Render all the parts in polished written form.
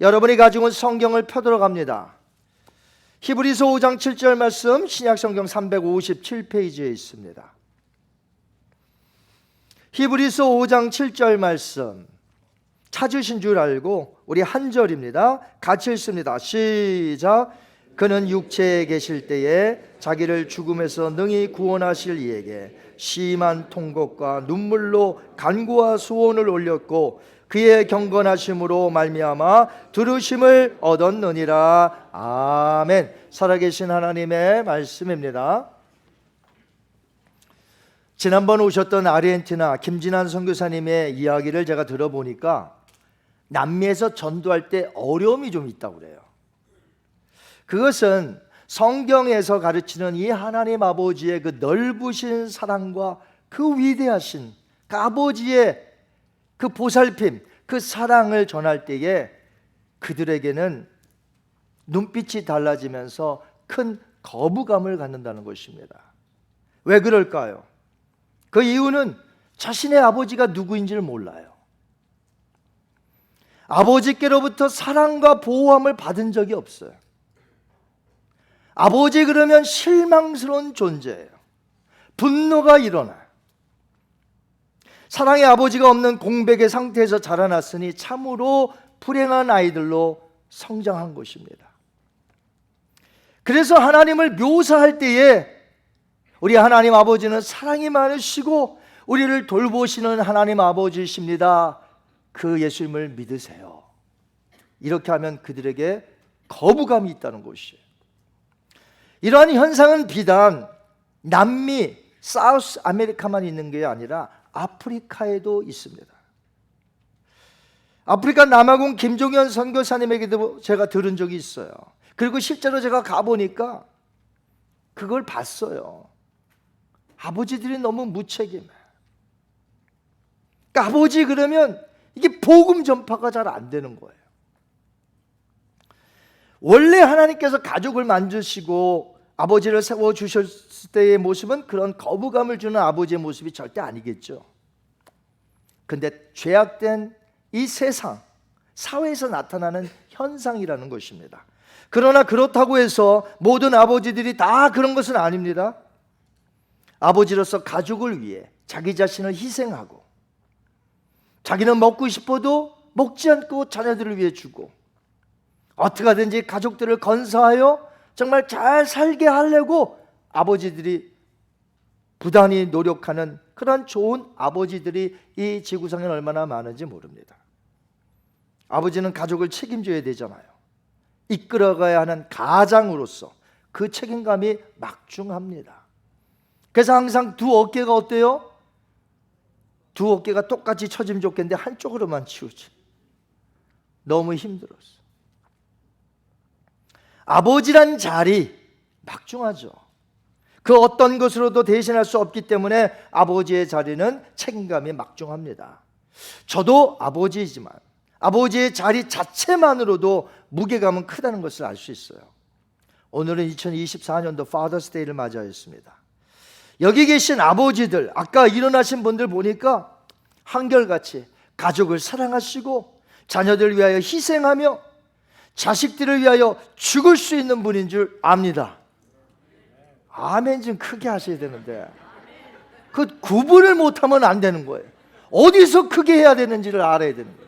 여러분이 가지고 온 성경을 펴들어갑니다. 히브리서 5장 7절 말씀, 신약성경 357페이지에 있습니다. 히브리서 5장 7절 말씀 찾으신 줄 알고 우리 한 절입니다. 같이 읽습니다. 시작. 그는 육체에 계실 때에 자기를 죽음에서 능히 구원하실 이에게 심한 통곡과 눈물로 간구와 소원을 올렸고 그의 경건하심으로 말미암아 들으심을 얻었느니라. 아멘. 살아계신 하나님의 말씀입니다. 지난번 오셨던 아르헨티나 김진환 선교사님의 이야기를 제가 들어보니까 남미에서 전도할 때 어려움이 좀 있다고 그래요. 그것은 성경에서 가르치는 이 하나님 아버지의 그 넓으신 사랑과 그 위대하신 그 아버지의 그 보살핌, 그 사랑을 전할 때에 그들에게는 눈빛이 달라지면서 큰 거부감을 갖는다는 것입니다. 왜 그럴까요? 그 이유는 자신의 아버지가 누구인지를 몰라요. 아버지께로부터 사랑과 보호함을 받은 적이 없어요. 아버지 그러면 실망스러운 존재예요. 분노가 일어나요. 사랑의 아버지가 없는 공백의 상태에서 자라났으니 참으로 불행한 아이들로 성장한 것입니다. 그래서 하나님을 묘사할 때에 우리 하나님 아버지는 사랑이 많으시고 우리를 돌보시는 하나님 아버지이십니다. 그 예수님을 믿으세요. 이렇게 하면 그들에게 거부감이 있다는 것이에요. 이러한 현상은 비단 남미, 사우스 아메리카만 있는 게 아니라 아프리카에도 있습니다. 아프리카 남아공 김종현 선교사님에게도 제가 들은 적이 있어요. 그리고 실제로 제가 가보니까 그걸 봤어요. 아버지들이 너무 무책임해. 그러니까 아버지 그러면 이게 복음 전파가 잘 안 되는 거예요. 원래 하나님께서 가족을 만드시고 아버지를 세워주셨을 때의 모습은 그런 거부감을 주는 아버지의 모습이 절대 아니겠죠. 근데 죄악된 이 세상, 사회에서 나타나는 현상이라는 것입니다. 그러나 그렇다고 해서 모든 아버지들이 다 그런 것은 아닙니다. 아버지로서 가족을 위해 자기 자신을 희생하고 자기는 먹고 싶어도 먹지 않고 자녀들을 위해 주고 어떻게 하든지 가족들을 건사하여 정말 잘 살게 하려고 아버지들이 부단히 노력하는 그런 좋은 아버지들이 이 지구상에 얼마나 많은지 모릅니다. 아버지는 가족을 책임져야 되잖아요. 이끌어가야 하는 가장으로서 그 책임감이 막중합니다. 그래서 항상 두 어깨가 어때요? 두 어깨가 똑같이 쳐지면 좋겠는데 한쪽으로만 치우지. 너무 힘들었어. 아버지란 자리 막중하죠. 그 어떤 것으로도 대신할 수 없기 때문에 아버지의 자리는 책임감이 막중합니다. 저도 아버지이지만 아버지의 자리 자체만으로도 무게감은 크다는 것을 알 수 있어요. 오늘은 2024년도 파더스 데이를 맞이하였습니다. 여기 계신 아버지들, 아까 일어나신 분들 보니까 한결같이 가족을 사랑하시고 자녀들을 위하여 희생하며 자식들을 위하여 죽을 수 있는 분인 줄 압니다. 아멘 좀 크게 하셔야 되는데 그 구분을 못하면 안 되는 거예요. 어디서 크게 해야 되는지를 알아야 되는 거예요.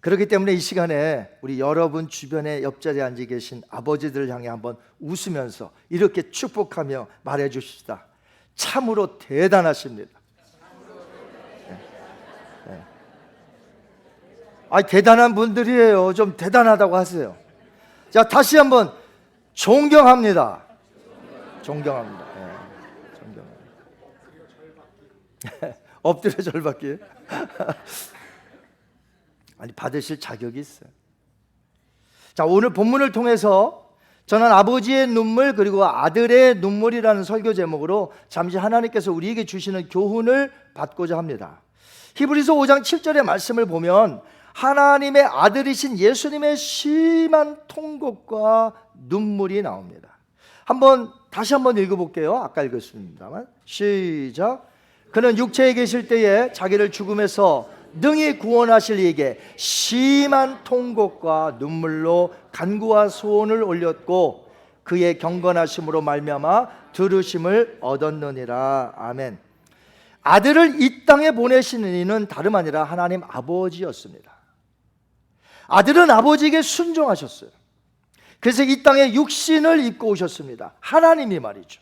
그렇기 때문에 이 시간에 우리 여러분 주변에 옆자리에 앉아 계신 아버지들을 향해 한번 웃으면서 이렇게 축복하며 말해 주십시다. 참으로 대단하십니다. 대단한 분들이에요. 좀 대단하다고 하세요. 자, 다시 한번 존경합니다. 존경합니다. 존경합니다. 엎드려 절받기. 아니, 받으실 자격이 있어요. 자, 오늘 본문을 통해서 저는 아버지의 눈물 그리고 아들의 눈물이라는 설교 제목으로 잠시 하나님께서 우리에게 주시는 교훈을 받고자 합니다. 히브리서 5장 7절의 말씀을 보면 하나님의 아들이신 예수님의 심한 통곡과 눈물이 나옵니다. 다시 한번 읽어볼게요. 아까 읽었습니다만 시작. 그는 육체에 계실 때에 자기를 죽음에서 능히 구원하실 이에게 심한 통곡과 눈물로 간구와 소원을 올렸고 그의 경건하심으로 말미암아 들으심을 얻었느니라. 아멘. 아들을 이 땅에 보내시는 이는 다름 아니라 하나님 아버지였습니다. 아들은 아버지에게 순종하셨어요. 그래서 이 땅에 육신을 입고 오셨습니다. 하나님이 말이죠.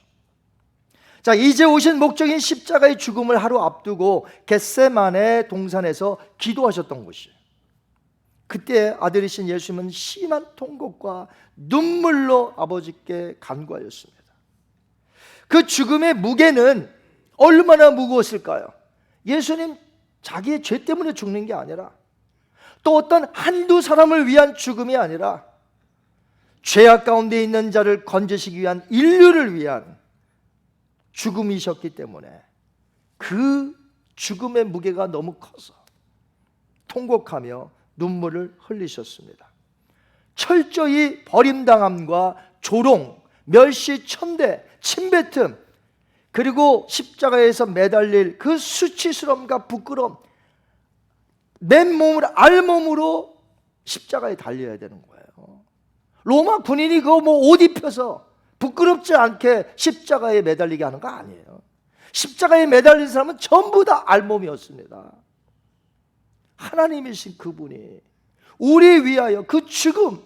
자, 이제 오신 목적인 십자가의 죽음을 하루 앞두고 겟세마네 동산에서 기도하셨던 곳이에요. 그때 아들이신 예수님은 심한 통곡과 눈물로 아버지께 간구하였습니다. 그 죽음의 무게는 얼마나 무거웠을까요? 예수님 자기의 죄 때문에 죽는 게 아니라, 또 어떤 한두 사람을 위한 죽음이 아니라 죄악 가운데 있는 자를 건지시기 위한, 인류를 위한 죽음이셨기 때문에 그 죽음의 무게가 너무 커서 통곡하며 눈물을 흘리셨습니다. 철저히 버림당함과 조롱, 멸시, 천대, 침뱉음, 그리고 십자가에서 매달릴 그 수치스러움과 부끄러움, 맨몸을 알몸으로 십자가에 달려야 되는 거예요. 로마 군인이 그거 옷 입혀서 부끄럽지 않게 십자가에 매달리게 하는 거 아니에요. 십자가에 매달린 사람은 전부 다 알몸이었습니다. 하나님이신 그분이 우리 위하여 그 죽음,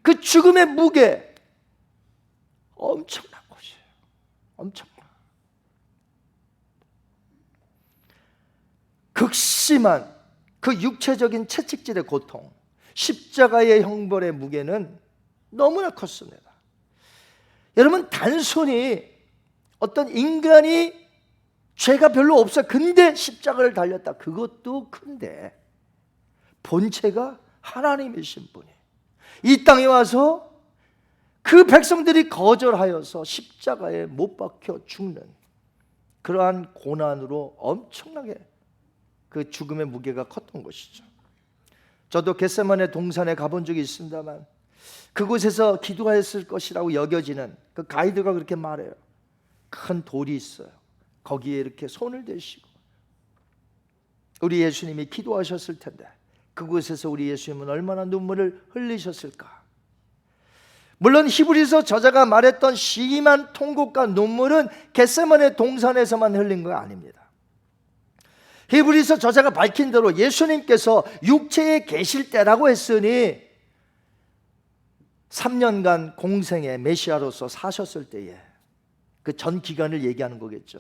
그 죽음의 무게, 엄청난 것이에요. 엄청난. 극심한 그 육체적인 채찍질의 고통, 십자가의 형벌의 무게는 너무나 컸습니다. 여러분, 단순히 어떤 인간이 죄가 별로 없어 근데 십자가를 달렸다, 그것도 큰데 본체가 하나님이신 분이 이 땅에 와서 그 백성들이 거절하여서 십자가에 못 박혀 죽는 그러한 고난으로 엄청나게 그 죽음의 무게가 컸던 것이죠. 저도 겟세마네 동산에 가본 적이 있습니다만 그곳에서 기도했을 것이라고 여겨지는, 그 가이드가 그렇게 말해요. 큰 돌이 있어요. 거기에 이렇게 손을 대시고 우리 예수님이 기도하셨을 텐데 그곳에서 우리 예수님은 얼마나 눈물을 흘리셨을까. 물론 히브리서 저자가 말했던 심한 통곡과 눈물은 겟세마네 동산에서만 흘린 거 아닙니다. 히브리서 저자가 밝힌 대로 예수님께서 육체에 계실 때라고 했으니 3년간 공생의 메시아로서 사셨을 때에 그 전 기간을 얘기하는 거겠죠.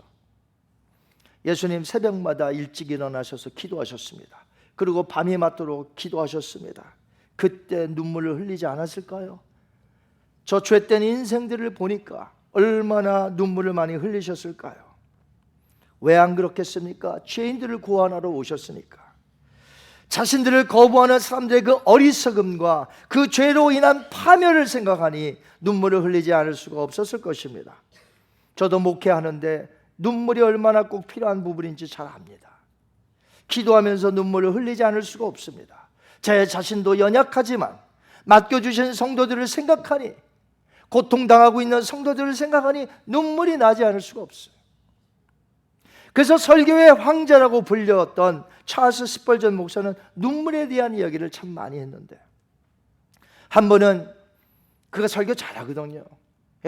예수님 새벽마다 일찍 일어나셔서 기도하셨습니다. 그리고 밤이 맞도록 기도하셨습니다. 그때 눈물을 흘리지 않았을까요? 저 죄된 인생들을 보니까 얼마나 눈물을 많이 흘리셨을까요? 왜 안 그렇겠습니까? 죄인들을 구원하러 오셨으니까. 자신들을 거부하는 사람들의 그 어리석음과 그 죄로 인한 파멸을 생각하니 눈물을 흘리지 않을 수가 없었을 것입니다. 저도 목회하는데 눈물이 얼마나 꼭 필요한 부분인지 잘 압니다. 기도하면서 눈물을 흘리지 않을 수가 없습니다. 제 자신도 연약하지만 맡겨주신 성도들을 생각하니, 고통당하고 있는 성도들을 생각하니 눈물이 나지 않을 수가 없어요. 그래서 설교의 황제라고 불렸던 찰스 스펄전 목사는 눈물에 대한 이야기를 참 많이 했는데, 한 번은 그가 설교 잘하거든요.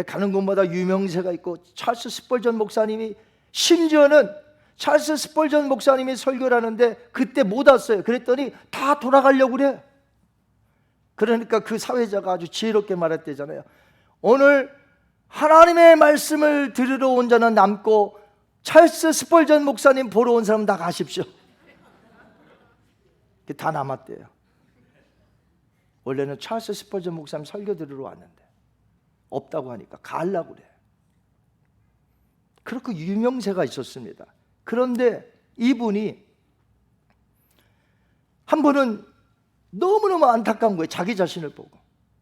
가는 곳마다 유명세가 있고, 찰스 스펄전 목사님이, 심지어는 찰스 스펄전 목사님이 설교를 하는데 그때 못 왔어요. 그랬더니 다 돌아가려고 그래. 그러니까 그 사회자가 아주 지혜롭게 말했대잖아요. 오늘 하나님의 말씀을 들으러 온 자는 남고 찰스 스펄전 목사님 보러 온 사람 다 가십시오. 다 남았대요. 원래는 찰스 스펄전 목사님 설교 들으러 왔는데 없다고 하니까 가려고 그래. 그렇게 유명세가 있었습니다. 그런데 이분이 한 번은 너무너무 안타까운 거예요. 자기 자신을 보고.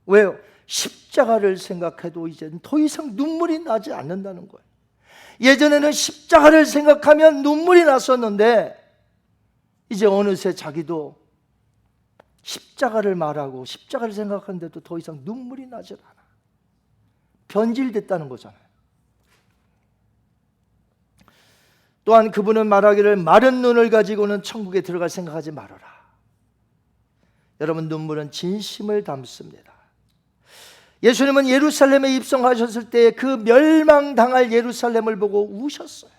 왜요? 십자가를 생각해도 이제는 더 이상 눈물이 나지 않는다는 거예요. 예전에는 십자가를 생각하면 눈물이 났었는데 이제 어느새 자기도 십자가를 말하고 십자가를 생각하는데도 더 이상 눈물이 나질 않아. 변질됐다는 거잖아요. 또한 그분은 말하기를 마른 눈을 가지고는 천국에 들어갈 생각하지 말아라. 여러분, 눈물은 진심을 담습니다. 예수님은 예루살렘에 입성하셨을 때 그 멸망당할 예루살렘을 보고 우셨어요.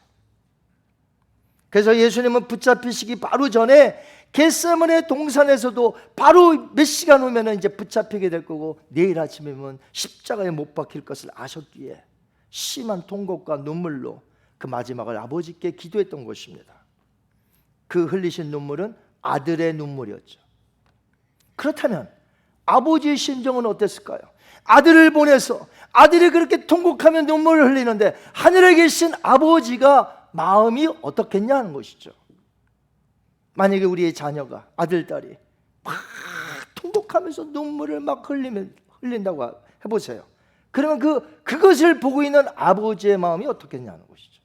그래서 예수님은 붙잡히시기 바로 전에 겟세마네 동산에서도 바로 몇 시간 후면 이제 붙잡히게 될 거고 내일 아침이면 십자가에 못 박힐 것을 아셨기에 심한 통곡과 눈물로 그 마지막을 아버지께 기도했던 것입니다. 그 흘리신 눈물은 아들의 눈물이었죠. 그렇다면 아버지의 심정은 어땠을까요? 아들을 보내서 아들이 그렇게 통곡하며 눈물을 흘리는데 하늘에 계신 아버지가 마음이 어떻겠냐 하는 것이죠. 만약에 우리의 자녀가, 아들, 딸이 막 통곡하면서 눈물을 막 흘린다고 해보세요. 그러면 그것을 보고 있는 아버지의 마음이 어떻겠냐는 것이죠.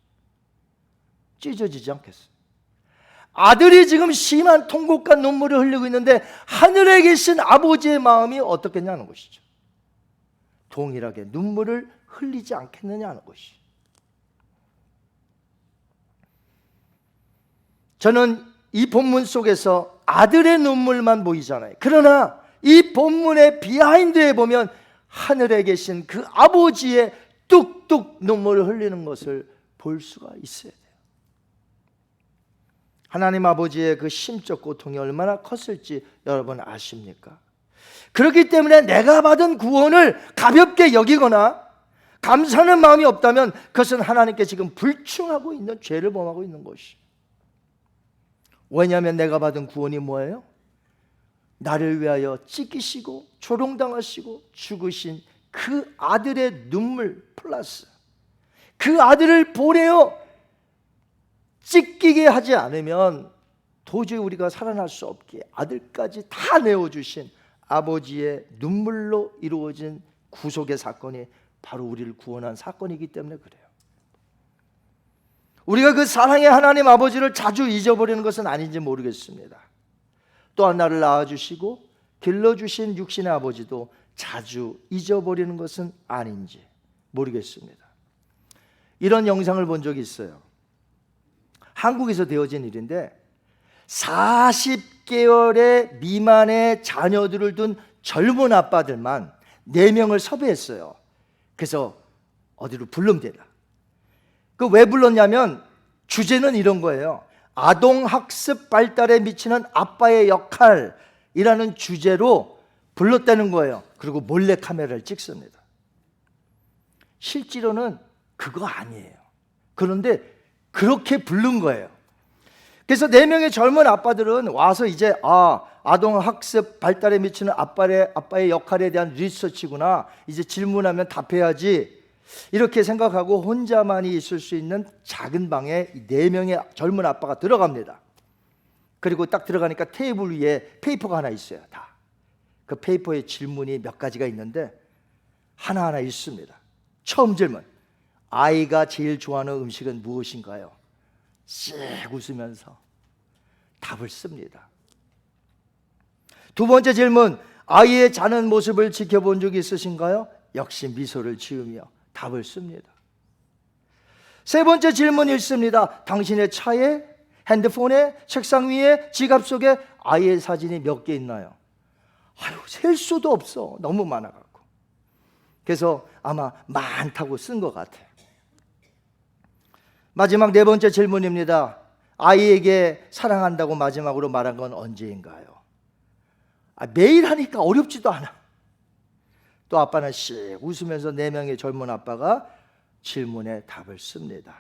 찢어지지 않겠어요. 아들이 지금 심한 통곡과 눈물을 흘리고 있는데 하늘에 계신 아버지의 마음이 어떻겠냐는 것이죠. 동일하게 눈물을 흘리지 않겠느냐는 것이죠. 저는 이 본문 속에서 아들의 눈물만 보이잖아요. 그러나 이 본문의 비하인드에 보면 하늘에 계신 그 아버지의 뚝뚝 눈물을 흘리는 것을 볼 수가 있어야 돼요. 하나님 아버지의 그 심적 고통이 얼마나 컸을지 여러분 아십니까? 그렇기 때문에 내가 받은 구원을 가볍게 여기거나 감사하는 마음이 없다면 그것은 하나님께 지금 불충하고 있는 죄를 범하고 있는 것이에요. 왜냐하면 내가 받은 구원이 뭐예요? 나를 위하여 찢기시고 조롱당하시고 죽으신 그 아들의 눈물 플러스 그 아들을 보내어 찢기게 하지 않으면 도저히 우리가 살아날 수 없기에 아들까지 다 내어주신 아버지의 눈물로 이루어진 구속의 사건이 바로 우리를 구원한 사건이기 때문에 그래요. 우리가 그 사랑의 하나님 아버지를 자주 잊어버리는 것은 아닌지 모르겠습니다. 또한 나를 낳아주시고 길러주신 육신의 아버지도 자주 잊어버리는 것은 아닌지 모르겠습니다. 이런 영상을 본 적이 있어요. 한국에서 되어진 일인데 40개월의 미만의 자녀들을 둔 젊은 아빠들만 4명을 섭외했어요. 그래서 어디로 불름대다. 그 왜 불렀냐면 주제는 이런 거예요. 아동학습 발달에 미치는 아빠의 역할이라는 주제로 불렀다는 거예요. 그리고 몰래 카메라를 찍습니다. 실제로는 그거 아니에요. 그런데 그렇게 부른 거예요. 그래서 4명의 젊은 아빠들은 와서 이제 아동학습 발달에 미치는 아빠의 역할에 대한 리서치구나, 이제 질문하면 답해야지 이렇게 생각하고 혼자만이 있을 수 있는 작은 방에 4명의 젊은 아빠가 들어갑니다. 그리고 딱 들어가니까 테이블 위에 페이퍼가 하나 있어요. 다. 그 페이퍼에 질문이 몇 가지가 있는데 하나하나 읽습니다. 처음 질문, 아이가 제일 좋아하는 음식은 무엇인가요? 씩 웃으면서 답을 씁니다. 두 번째 질문, 아이의 자는 모습을 지켜본 적이 있으신가요? 역시 미소를 지으며 답을 씁니다. 세 번째 질문 읽습니다. 당신의 차에, 핸드폰에, 책상 위에, 지갑 속에 아이의 사진이 몇 개 있나요? 셀 수도 없어. 너무 많아갖고. 그래서 아마 많다고 쓴 것 같아요. 마지막 4번째 질문입니다. 아이에게 사랑한다고 마지막으로 말한 건 언제인가요? 매일 하니까 어렵지도 않아. 또 아빠는 씩 웃으면서 4명의 젊은 아빠가 질문에 답을 씁니다.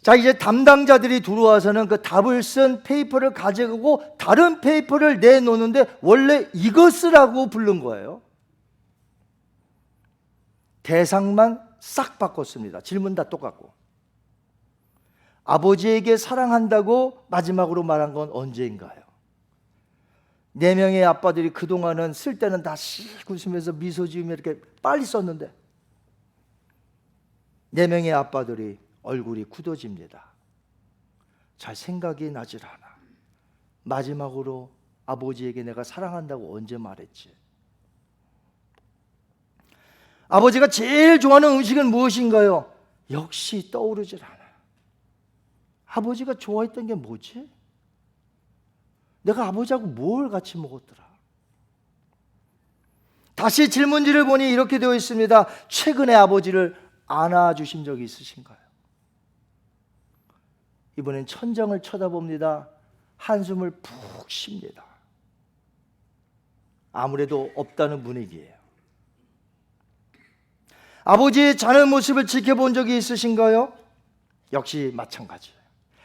자, 이제 담당자들이 들어와서는 그 답을 쓴 페이퍼를 가져가고 다른 페이퍼를 내놓는데 원래 이거 쓰라고 부른 거예요. 대상만 싹 바꿨습니다. 질문 다 똑같고. 아버지에게 사랑한다고 마지막으로 말한 건 언제인가요? 4명의 아빠들이 그동안은 쓸 때는 다 씩 웃으면서 미소 지으며 이렇게 빨리 썼는데 4명의 아빠들이 얼굴이 굳어집니다. 잘 생각이 나질 않아. 마지막으로 아버지에게 내가 사랑한다고 언제 말했지? 아버지가 제일 좋아하는 음식은 무엇인가요? 역시 떠오르질 않아. 아버지가 좋아했던 게 뭐지? 내가 아버지하고 뭘 같이 먹었더라? 다시 질문지를 보니 이렇게 되어 있습니다. 최근에 아버지를 안아주신 적이 있으신가요? 이번엔 천장을 쳐다봅니다. 한숨을 푹 쉽니다. 아무래도 없다는 분위기예요. 아버지의 자는 모습을 지켜본 적이 있으신가요? 역시 마찬가지예요.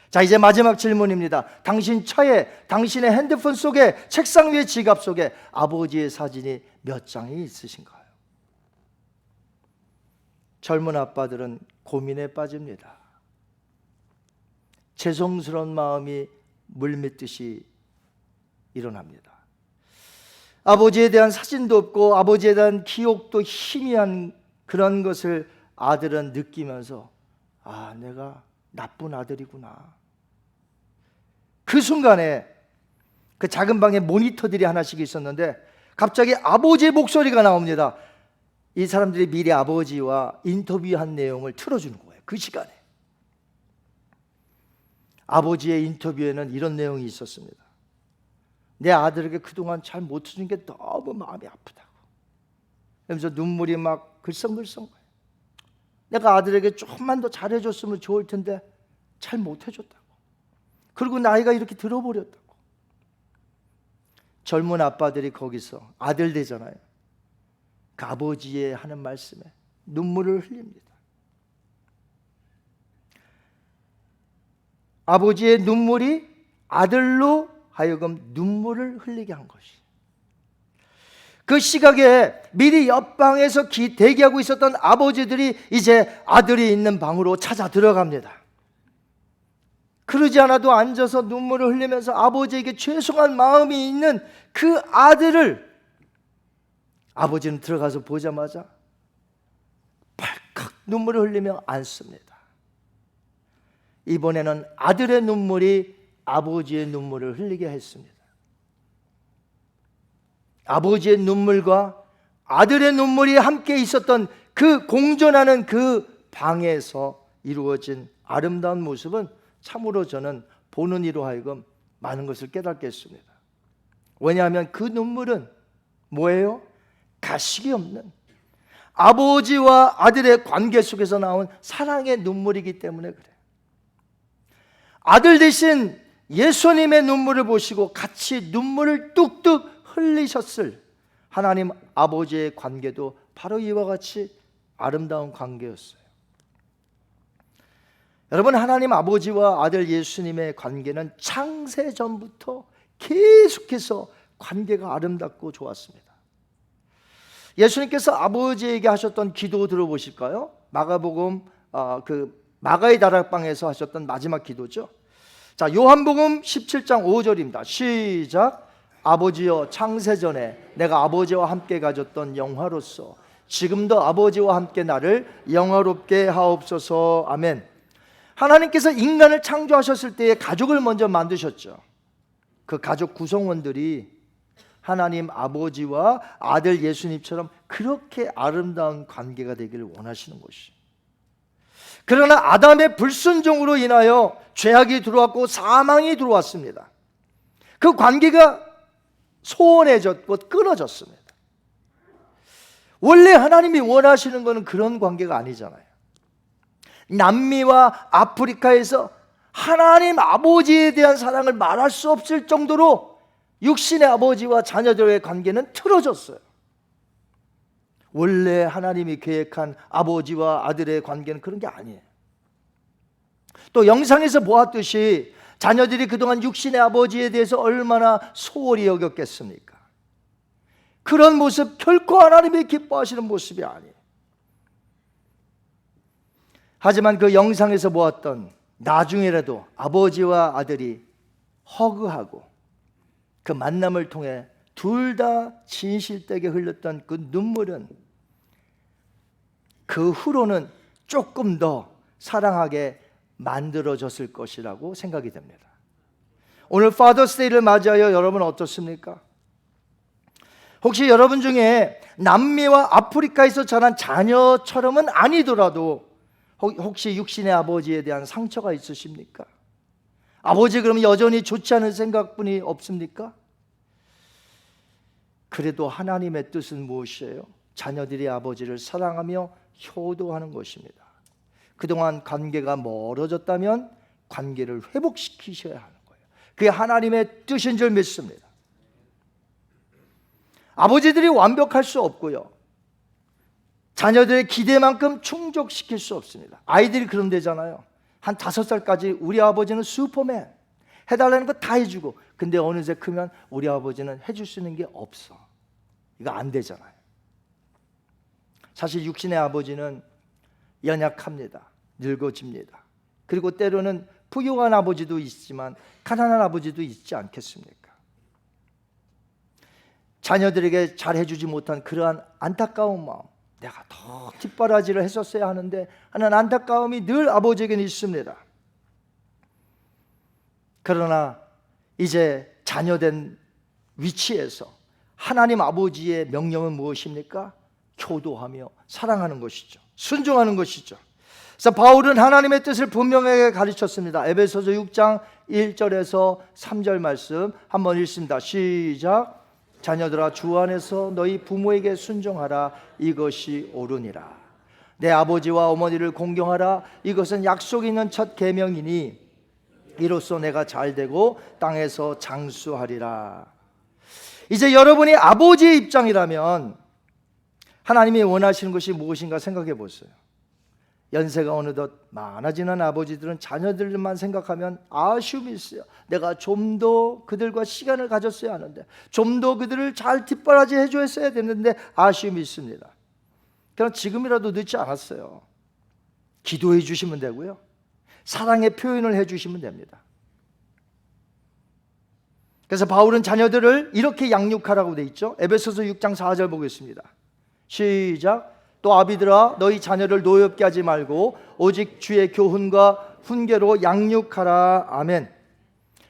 자, 이제 마지막 질문입니다. 당신 차에, 당신의 핸드폰 속에, 책상 위에, 지갑 속에 아버지의 사진이 몇 장이 있으신가요? 젊은 아빠들은 고민에 빠집니다. 죄송스러운 마음이 물밀듯이 일어납니다. 아버지에 대한 사진도 없고 아버지에 대한 기억도 희미한 그런 것을 아들은 느끼면서 아, 내가 나쁜 아들이구나. 그 순간에 그 작은 방에 모니터들이 하나씩 있었는데 갑자기 아버지의 목소리가 나옵니다. 이 사람들이 미리 아버지와 인터뷰한 내용을 틀어주는 거예요. 그 시간에 아버지의 인터뷰에는 이런 내용이 있었습니다. 내 아들에게 그동안 잘 못해준 게 너무 마음이 아프다고. 그러면서 눈물이 막 글썽글썽 거예요. 내가 아들에게 조금만 더 잘해줬으면 좋을 텐데 잘 못해줬다고. 그리고 나이가 이렇게 들어버렸다고. 젊은 아빠들이 거기서 아들 되잖아요. 그 아버지의 하는 말씀에 눈물을 흘립니다. 아버지의 눈물이 아들로 하여금 눈물을 흘리게 한 것이. 그 시각에 미리 옆방에서 대기하고 있었던 아버지들이 이제 아들이 있는 방으로 찾아 들어갑니다. 그러지 않아도 앉아서 눈물을 흘리면서 아버지에게 죄송한 마음이 있는 그 아들을 아버지는 들어가서 보자마자 발칵 눈물을 흘리며 안습니다. 이번에는 아들의 눈물이 아버지의 눈물을 흘리게 했습니다. 아버지의 눈물과 아들의 눈물이 함께 있었던 그 공존하는 그 방에서 이루어진 아름다운 모습은 참으로 저는 보는 이로 하여금 많은 것을 깨닫게 했습니다. 왜냐하면 그 눈물은 뭐예요? 가식이 없는 아버지와 아들의 관계 속에서 나온 사랑의 눈물이기 때문에 그래요. 아들 대신 예수님의 눈물을 보시고 같이 눈물을 뚝뚝 흘리셨을 하나님 아버지의 관계도 바로 이와 같이 아름다운 관계였어요. 여러분, 하나님 아버지와 아들 예수님의 관계는 창세 전부터 계속해서 관계가 아름답고 좋았습니다. 예수님께서 아버지에게 하셨던 기도 들어보실까요? 마가복음 마가의 다락방에서 하셨던 마지막 기도죠. 자, 요한복음 17장 5절입니다. 시작. 아버지여, 창세전에 내가 아버지와 함께 가졌던 영화로서 지금도 아버지와 함께 나를 영화롭게 하옵소서. 아멘. 하나님께서 인간을 창조하셨을 때에 가족을 먼저 만드셨죠. 그 가족 구성원들이 하나님 아버지와 아들 예수님처럼 그렇게 아름다운 관계가 되기를 원하시는 것이. 그러나 아담의 불순종으로 인하여 죄악이 들어왔고 사망이 들어왔습니다. 그 관계가 소원해졌고 끊어졌습니다. 원래 하나님이 원하시는 것은 그런 관계가 아니잖아요. 남미와 아프리카에서 하나님 아버지에 대한 사랑을 말할 수 없을 정도로 육신의 아버지와 자녀들의 관계는 틀어졌어요. 원래 하나님이 계획한 아버지와 아들의 관계는 그런 게 아니에요. 또 영상에서 보았듯이 자녀들이 그동안 육신의 아버지에 대해서 얼마나 소홀히 여겼겠습니까? 그런 모습 결코 하나님이 기뻐하시는 모습이 아니에요. 하지만 그 영상에서 보았던 나중에라도 아버지와 아들이 허그하고 그 만남을 통해 둘 다 진실되게 흘렸던 그 눈물은 그 후로는 조금 더 사랑하게 만들어졌을 것이라고 생각이 됩니다. 오늘 파더스데이를 맞이하여 여러분 어떻습니까? 혹시 여러분 중에 남미와 아프리카에서 자란 자녀처럼은 아니더라도 혹시 육신의 아버지에 대한 상처가 있으십니까? 아버지 그러면 여전히 좋지 않은 생각뿐이 없습니까? 그래도 하나님의 뜻은 무엇이에요? 자녀들이 아버지를 사랑하며 효도하는 것입니다. 그동안 관계가 멀어졌다면 관계를 회복시키셔야 하는 거예요. 그게 하나님의 뜻인 줄 믿습니다. 아버지들이 완벽할 수 없고요, 자녀들의 기대만큼 충족시킬 수 없습니다. 아이들이 그런 데잖아요. 한 5살까지 우리 아버지는 슈퍼맨, 해달라는 거 다 해주고, 근데 어느새 크면 우리 아버지는 해줄 수 있는 게 없어. 이거 안 되잖아요. 사실 육신의 아버지는 연약합니다. 늙어집니다. 그리고 때로는 부유한 아버지도 있지만 가난한 아버지도 있지 않겠습니까? 자녀들에게 잘해주지 못한 그러한 안타까운 마음, 내가 더 뒷바라지를 했었어야 하는데 하는 안타까움이 늘 아버지에게는 있습니다. 그러나 이제 자녀된 위치에서 하나님 아버지의 명령은 무엇입니까? 효도하며 사랑하는 것이죠. 순종하는 것이죠. 그래서 바울은 하나님의 뜻을 분명하게 가르쳤습니다. 에베소서 6장 1절에서 3절 말씀 한번 읽습니다. 시작. 자녀들아, 주 안에서 너희 부모에게 순종하라. 이것이 옳으니라. 내 아버지와 어머니를 공경하라. 이것은 약속 있는 첫 계명이니 이로써 내가 잘되고 땅에서 장수하리라. 이제 여러분이 아버지의 입장이라면 하나님이 원하시는 것이 무엇인가 생각해 보세요. 연세가 어느덧 많아지는 아버지들은 자녀들만 생각하면 아쉬움이 있어요. 내가 좀 더 그들과 시간을 가졌어야 하는데, 좀 더 그들을 잘 뒷바라지 해줬어야 되는데 아쉬움이 있습니다. 그럼 지금이라도 늦지 않았어요. 기도해 주시면 되고요, 사랑의 표현을 해 주시면 됩니다. 그래서 바울은 자녀들을 이렇게 양육하라고 돼 있죠. 에베소서 6장 4절 보겠습니다. 시작. 또 아비들아, 너희 자녀를 노엽게 하지 말고 오직 주의 교훈과 훈계로 양육하라. 아멘.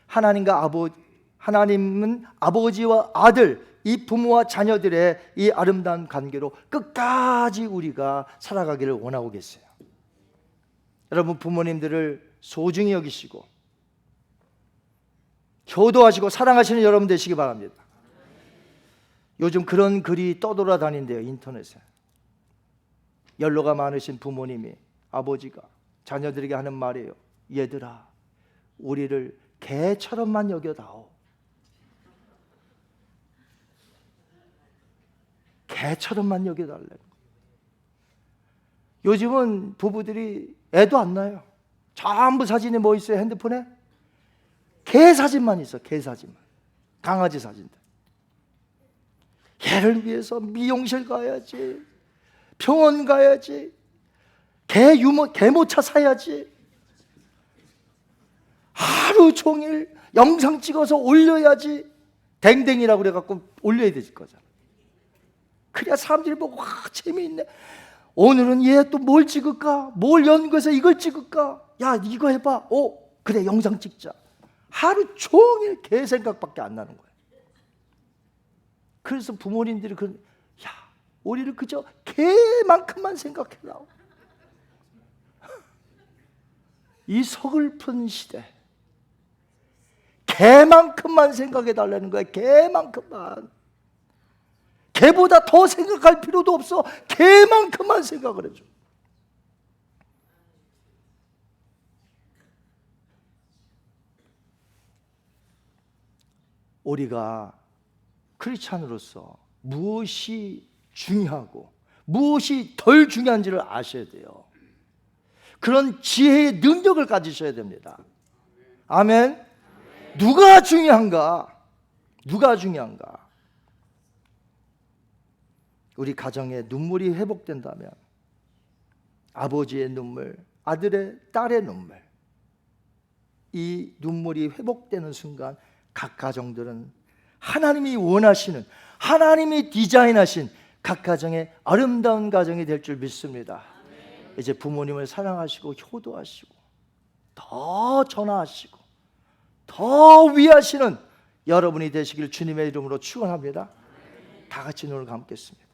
하나님은 아버지와 아들, 이 부모와 자녀들의 이 아름다운 관계로 끝까지 우리가 살아가기를 원하고 계세요. 여러분, 부모님들을 소중히 여기시고 효도하시고 사랑하시는 여러분 되시기 바랍니다. 요즘 그런 글이 떠돌아다닌대요, 인터넷에. 연로가 많으신 부모님이, 아버지가 자녀들에게 하는 말이에요. 얘들아, 우리를 개처럼만 여겨다오. 개처럼만 여겨달래. 요즘은 부부들이 애도 안 낳아요. 전부 사진이 뭐 있어요? 핸드폰에? 개 사진만 있어. 개 사진만. 강아지 사진들. 얘를 위해서 미용실 가야지, 병원 가야지, 개모차 사야지, 하루 종일 영상 찍어서 올려야지, 댕댕이라고 그래갖고 올려야 될 거잖아. 그래야 사람들이 보고 와, 재미있네. 오늘은 얘 또 뭘 찍을까? 뭘 연구해서 이걸 찍을까? 야, 이거 해봐. 그래, 영상 찍자. 하루 종일 개 생각밖에 안 나는 거예요. 그래서 부모님들이 야, 우리를 그저 개만큼만 생각해라. 이 서글픈 시대, 개만큼만 생각해 달라는 거야. 개만큼만. 개보다 더 생각할 필요도 없어. 개만큼만 생각을 해줘. 우리가 크리스찬으로서 무엇이 중요하고 무엇이 덜 중요한지를 아셔야 돼요. 그런 지혜의 능력을 가지셔야 됩니다. 아멘. 누가 중요한가? 누가 중요한가? 우리 가정에 눈물이 회복된다면 아버지의 눈물, 아들의, 딸의 눈물, 이 눈물이 회복되는 순간 각 가정들은 하나님이 원하시는, 하나님이 디자인하신 각 가정의 아름다운 가정이 될 줄 믿습니다. 이제 부모님을 사랑하시고 효도하시고 더 전화하시고 더 위하시는 여러분이 되시길 주님의 이름으로 축원합니다. 다 같이 눈을 감겠습니다.